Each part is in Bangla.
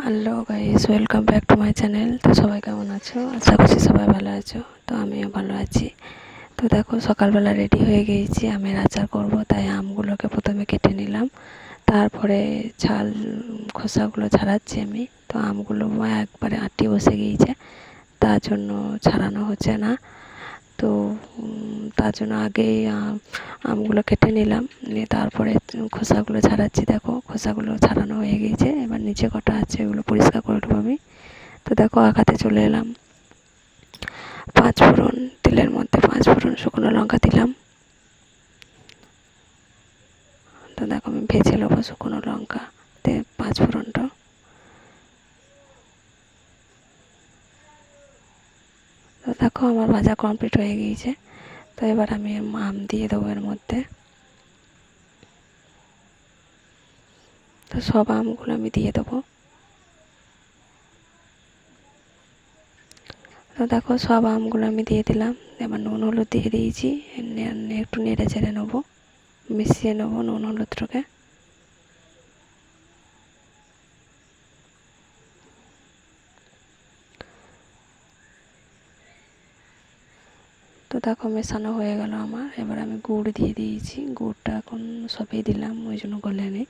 Hello guys, welcome back to my channel. তো সবাই কেমন আছো? আশা করছি সবাই ভালো আছো। তো আমিও ভালো আছি। তো দেখো, সকালবেলা রেডি হয়ে গিয়েছি, আমের আচার করব। তাই আমগুলোকে প্রথমে কেটে নিলাম, তারপরে ছাল খোসাগুলো ছাড়াচ্ছি আমি। তো আমগুলো একবারে আঁটি বসে গিয়েছে, তার জন্য ছাড়ানো হচ্ছে না। তো তার জন্য আগেই আমগুলো কেটে নিলাম, নিয়ে তারপরে খোসাগুলো ছাড়াচ্ছি। দেখো, খোসাগুলো ছাড়ানো হয়ে গিয়েছে। এবার নিচে কটা আছে এগুলো পরিষ্কার করে নেবো আমি। তো দেখো, আগাতে চলে এলাম। 5 ফোড়ন, তেলের মধ্যে 5 ফোড়ন শুকনো লঙ্কা দিলাম। তো দেখো, আমি ভেজে নেবো শুকনো লঙ্কাতে 5 ফোড়নটা। তো দেখো, আমার ভাজা কমপ্লিট হয়ে গিয়েছে। তো এবার আমি আম দিয়ে দেবো এর মধ্যে। তো সব আমগুলো আমি দিয়ে দেবো। তো দেখো, সব আমগুলো আমি দিয়ে দিলাম। এবার নুন হলুদ দিয়ে দিয়েছি, একটু নেড়ে চেড়ে নেবো, মিশিয়ে নেবো নুন হলুদটাকে। তো দেখো, মেশানো হয়ে গেল আমার। এবার আমি গুড় দিয়ে দিয়েছি, গুড়টা এখন সবই দিলাম, ওই জন্য গলে নেই।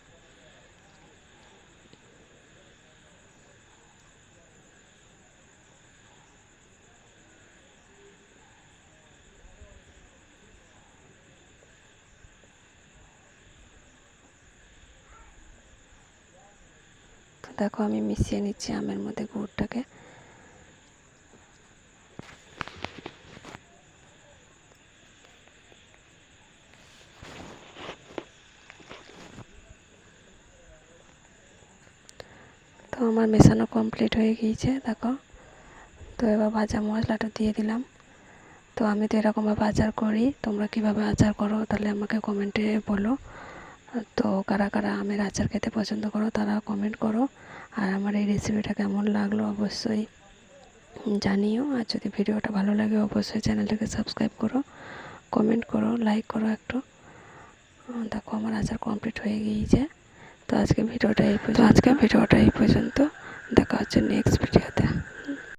তো দেখো, আমি মিশিয়ে নিচ্ছি আমের মধ্যে গুড়টাকে। তো আমার মেশানো কমপ্লিট হয়ে গিয়েছে দেখো। তো এবার ভাজা মশলাটা দিয়ে দিলাম। তো আমি তো এরকমভাবে আচার করি, তোমরা কীভাবে আচার করো তাহলে আমাকে কমেন্টে বলো। তো কারা কারা আমের আচার খেতে পছন্দ করো তারা কমেন্ট করো। আর আমার এই রেসিপিটা কেমন লাগলো অবশ্যই জানিও। আর যদি ভিডিওটা ভালো লাগে অবশ্যই চ্যানেলটাকে সাবস্ক্রাইব করো, কমেন্ট করো, লাইক করো একটু। দেখো, আমার আচার কমপ্লিট হয়ে গিয়েছে। তো আজকে ভিডিওটা এই পর্যন্ত। দেখা হচ্ছে নেক্সট ভিডিওতে।